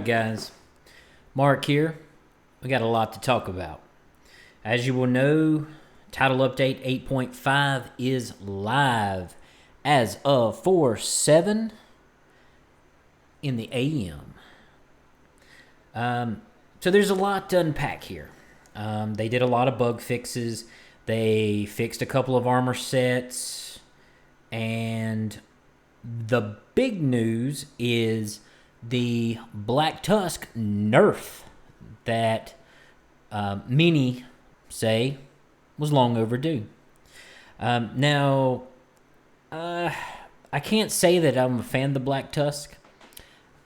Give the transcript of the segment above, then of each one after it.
Alright guys, Mark here. We got a lot to talk about. As you will know, Title Update 8.5 is live as of 4/7 in the AM. So there's a lot to unpack here. They did a lot of bug fixes. They fixed a couple of armor sets. And the big news is the Black Tusk Nerf that many say was long overdue. Now, I can't say that I'm a fan of the Black Tusk.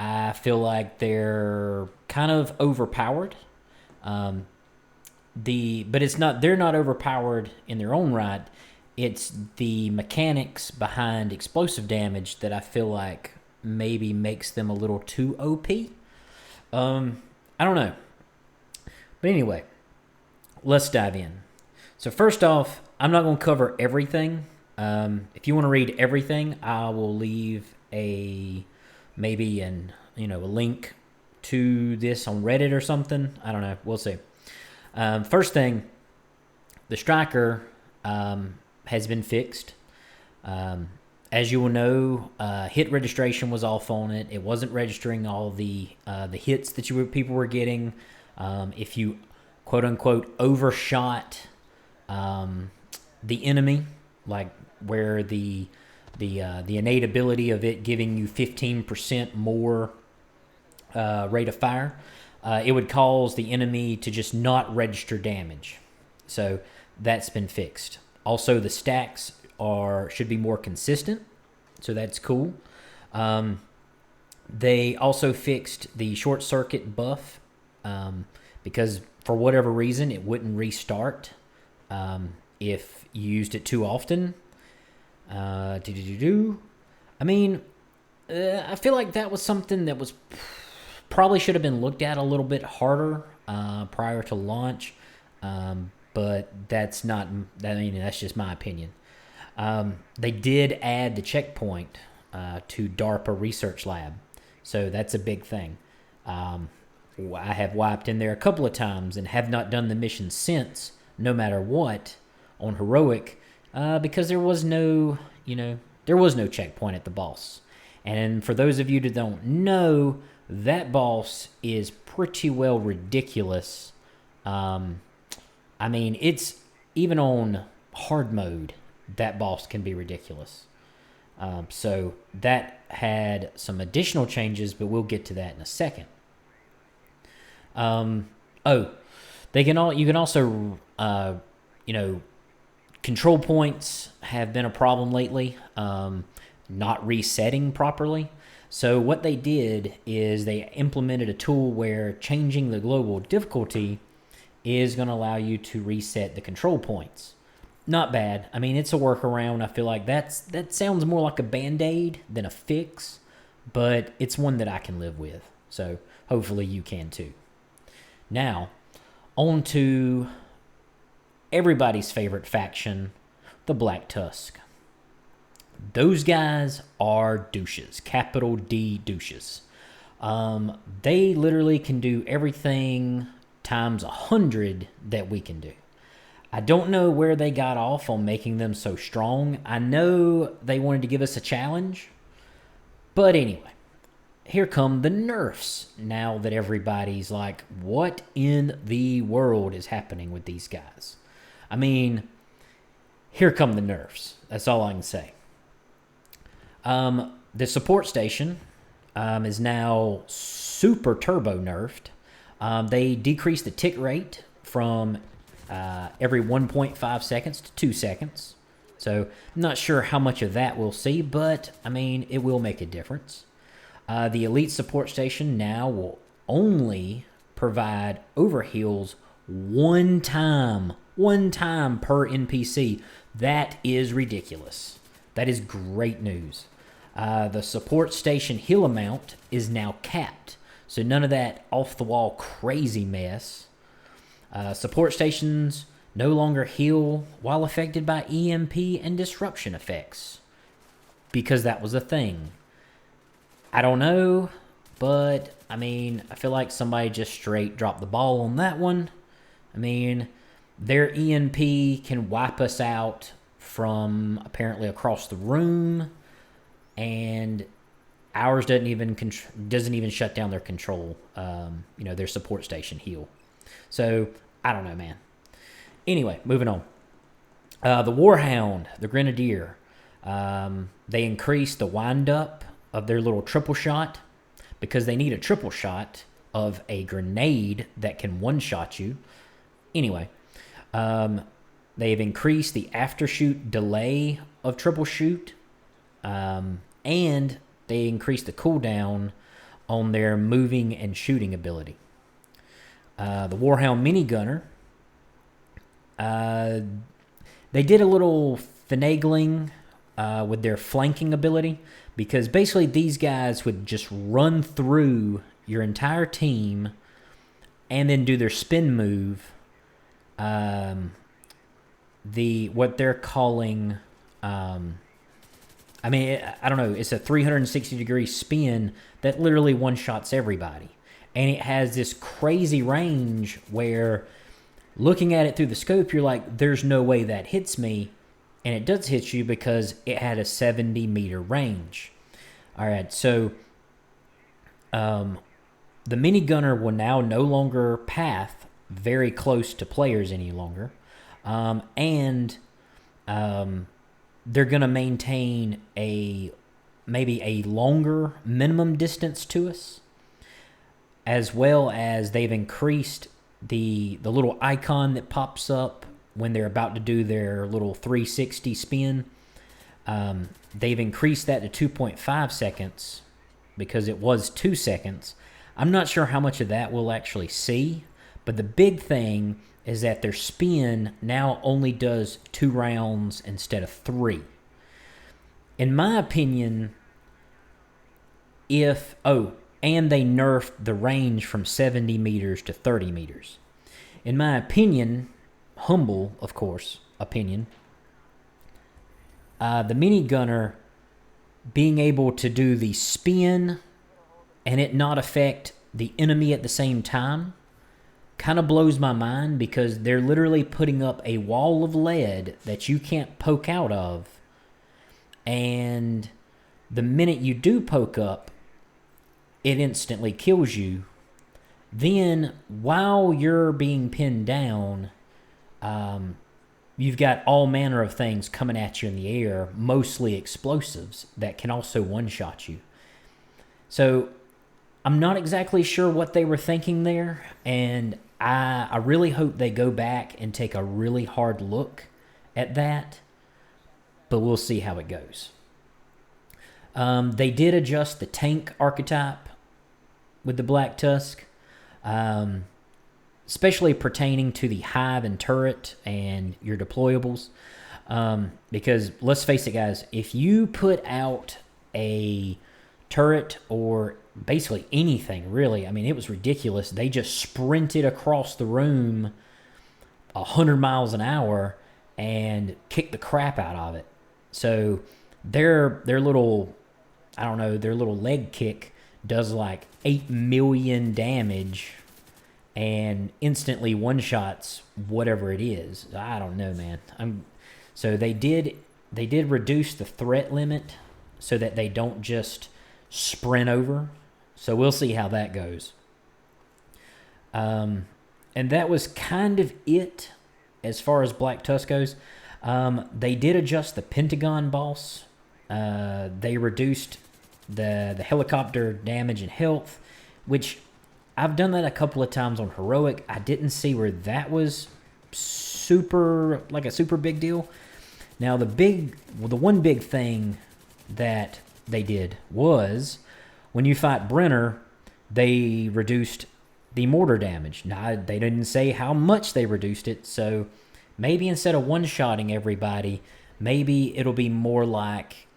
I feel like they're kind of overpowered. But it's not. They're not overpowered in their own right. It's the mechanics behind explosive damage that I feel like maybe makes them a little too OP. I don't know. But anyway, let's dive in. So first off, I'm not going to cover everything. If you want to read everything, I will leave a link to this on Reddit or something. I don't know. We'll see. First thing, the striker has been fixed. As you will know, hit registration was off on it. It wasn't registering all the hits that people were getting. If you quote unquote overshot the enemy, like where the innate ability of it giving you 15% more rate of fire, it would cause the enemy to just not register damage. So that's been fixed. Also, the stacks should be more consistent, so that's cool. They also fixed the short circuit buff because for whatever reason it wouldn't restart if you used it too often. I feel like that was something that was probably should have been looked at a little bit harder prior to launch, but that's just my opinion. They did add the checkpoint to DARPA Research Lab, so that's a big thing. I have wiped in there a couple of times and have not done the mission since, no matter what, on Heroic, because there was no checkpoint at the boss. And for those of you that don't know, that boss is pretty well ridiculous. It's even on hard mode, that boss can be ridiculous. So that had some additional changes, but we'll get to that in a second. You can also, control points have been a problem lately, not resetting properly. So what they did is they implemented a tool where changing the global difficulty is going to allow you to reset the control points. Not bad. It's a workaround. I feel like that sounds more like a Band-Aid than a fix, but it's one that I can live with. So hopefully you can too. Now, on to everybody's favorite faction, the Black Tusk. Those guys are douches, capital D douches. They literally can do everything times 100 that we can do. I don't know where they got off on making them so strong. I know they wanted to give us a challenge, but anyway, here come the nerfs. Now that everybody's like, what in the world is happening with these guys? Here come the nerfs. That's all I can say. The support station is now super turbo nerfed. They decreased the tick rate from every 1.5 seconds to 2 seconds. So I'm not sure how much of that we'll see, but it will make a difference. The elite support station now will only provide overheals one time per NPC. That is ridiculous. That is great news. The support station heal amount is now capped, so none of that off-the-wall crazy mess. Support stations no longer heal while affected by EMP and disruption effects, because that was a thing. I don't know, but I mean, I feel like somebody just straight dropped the ball on that one. I mean, their EMP can wipe us out from apparently across the room, and ours doesn't even shut down their control. Their support station heal. So I don't know, man. Anyway, moving on. The Warhound, the Grenadier, they increased the windup of their little triple shot because they need a triple shot of a grenade that can one-shot you. Anyway, they've increased the aftershoot delay of triple shoot, and they increased the cooldown on their moving and shooting ability. The Warhound Minigunner, they did a little finagling with their flanking ability, because basically these guys would just run through your entire team and then do their spin move. What they're calling, I don't know, it's a 360-degree spin that literally one-shots everybody. And it has this crazy range where, looking at it through the scope, you're like, there's no way that hits me. And it does hit you because it had a 70-meter range. All right, so the minigunner will now no longer path very close to players any longer. And they're going to maintain maybe a longer minimum distance to us, as well as they've increased the little icon that pops up when they're about to do their little 360 spin. They've increased that to 2.5 seconds because it was 2 seconds. I'm not sure how much of that we'll actually see, but the big thing is that their spin now only does 2 rounds instead of 3. In my opinion, and they nerfed the range from 70 meters to 30 meters. In my opinion, humble, of course, opinion, the minigunner being able to do the spin and it not affect the enemy at the same time kind of blows my mind, because they're literally putting up a wall of lead that you can't poke out of, and the minute you do poke up, it instantly kills you. Then, while you're being pinned down, you've got all manner of things coming at you in the air, mostly explosives, that can also one-shot you. So, I'm not exactly sure what they were thinking there, and I really hope they go back and take a really hard look at that, but we'll see how it goes. They did adjust the tank archetype with the Black Tusk, especially pertaining to the hive and turret and your deployables. Because let's face it, guys, if you put out a turret or basically anything, really, I mean, it was ridiculous. They just sprinted across the room 100 miles an hour and kicked the crap out of it. So their little, their little leg kick does like 8 million damage and instantly one-shots whatever it is. I don't know, man. So they did reduce the threat limit so that they don't just sprint over. So we'll see how that goes. And that was kind of it as far as Black Tusk goes. They did adjust the Pentagon boss. They reduced the helicopter damage and health, which I've done that a couple of times on Heroic. I didn't see where that was a super big deal. Now the one big thing that they did was, when you fight Brenner, they reduced the mortar damage. Now, they didn't say how much they reduced it, so maybe instead of one-shotting everybody, maybe it'll be more like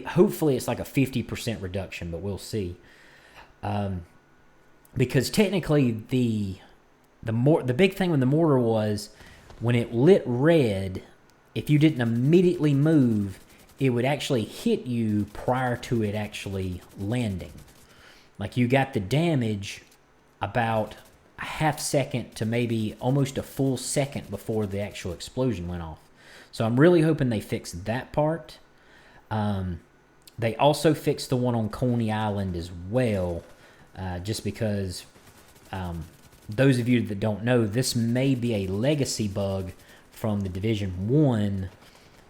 hopefully it's like a 50% reduction, but we'll see. Because technically the big thing with the mortar was, when it lit red, if you didn't immediately move, it would actually hit you prior to it actually landing. Like, you got the damage about a half second to maybe almost a full second before the actual explosion went off. So I'm really hoping they fix that part. They also fixed the one on Coney Island as well, just because those of you that don't know, this may be a legacy bug from the Division 1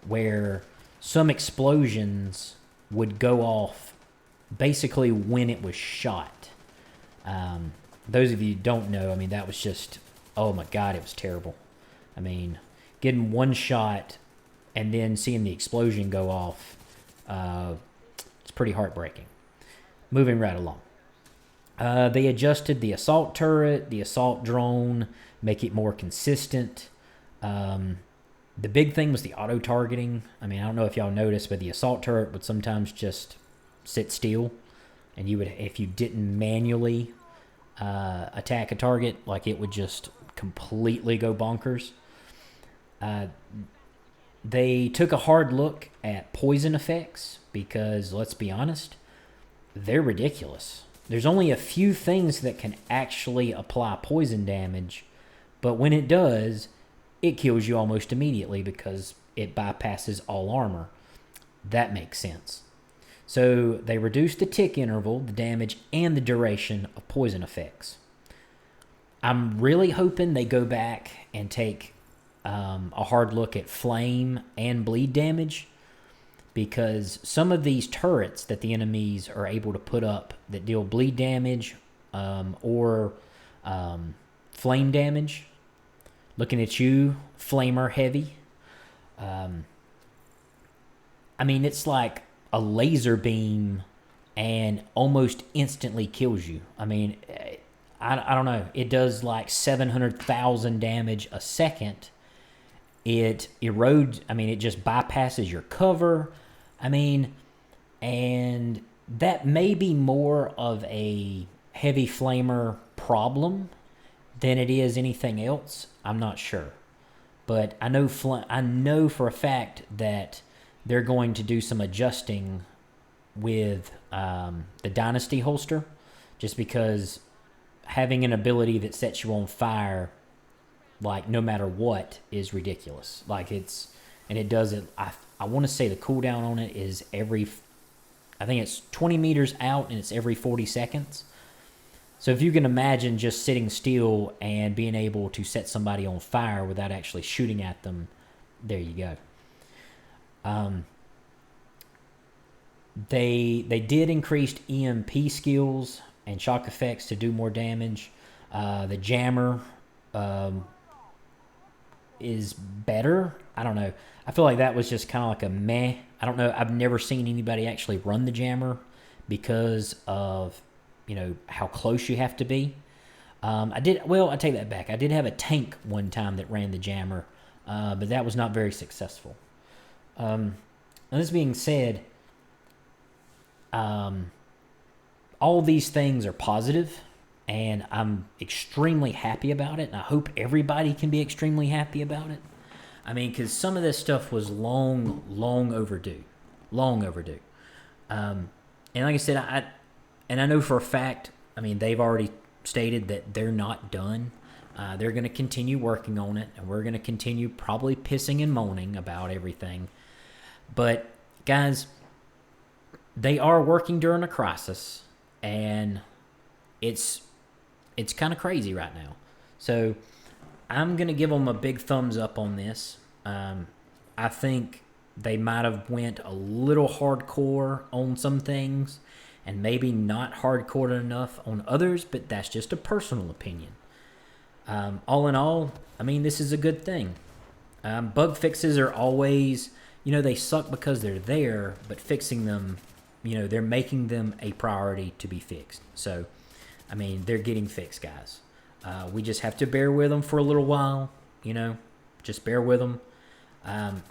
where some explosions would go off basically when it was shot. Those of you who don't know, I mean, that was just, oh my God, it was terrible. I mean, getting one shot and then seeing the explosion go off, it's pretty heartbreaking. Moving right along. They adjusted the assault turret, the assault drone, make it more consistent. The big thing was the auto-targeting. I mean, I don't know if y'all noticed, but the assault turret would sometimes just sit still. And you would, if you didn't manually attack a target, like, it would just completely go bonkers. They took a hard look at poison effects because, let's be honest, they're ridiculous. There's only a few things that can actually apply poison damage, but when it does, it kills you almost immediately because it bypasses all armor. That makes sense. So they reduced the tick interval, the damage, and the duration of poison effects. I'm really hoping they go back and take a hard look at flame and bleed damage, because some of these turrets that the enemies are able to put up that deal bleed damage or flame damage. Looking at you, Flamer Heavy. I mean, it's like a laser beam and almost instantly kills you. I mean, I don't know. It does like 700,000 damage a second. It erodes, I mean, it just bypasses your cover. I mean, and that may be more of a heavy flamer problem than it is anything else. I'm not sure. But I know for a fact that they're going to do some adjusting with the Dynasty holster, just because having an ability that sets you on fire, like, no matter what, is ridiculous. Like, it does it. I want to say the cooldown on it is I think it's 20 meters out and it's every 40 seconds. So if you can imagine just sitting still and being able to set somebody on fire without actually shooting at them, there you go. They did increase EMP skills and shock effects to do more damage. The jammer is better. I don't know. I feel like that was just kind of like a meh. I don't know. I've never seen anybody actually run the jammer because of, how close you have to be. I take that back. I did have a tank one time that ran the jammer, but that was not very successful. Now, this being said, all these things are positive, and I'm extremely happy about it, and I hope everybody can be extremely happy about it. I mean, because some of this stuff was long overdue. Long overdue. And like I said, I know for a fact, I mean, they've already stated that they're not done. They're going to continue working on it, and we're going to continue probably pissing and moaning about everything. But, guys, they are working during a crisis, and it's kind of crazy right now. So I'm going to give them a big thumbs up on this. I think they might have went a little hardcore on some things and maybe not hardcore enough on others, but that's just a personal opinion. All in all, I mean, this is a good thing. Bug fixes are always, they suck because they're there, but fixing them, they're making them a priority to be fixed. So, I mean, they're getting fixed, guys. We just have to bear with them for a little while, just bear with them.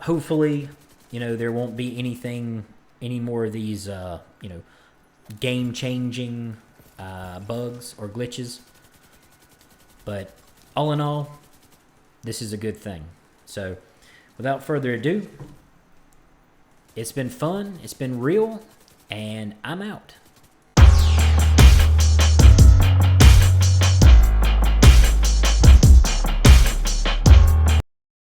Hopefully, there won't be any more of these, game-changing bugs or glitches. But all in all, this is a good thing. So, without further ado, It's been fun. It's been real. And I'm out.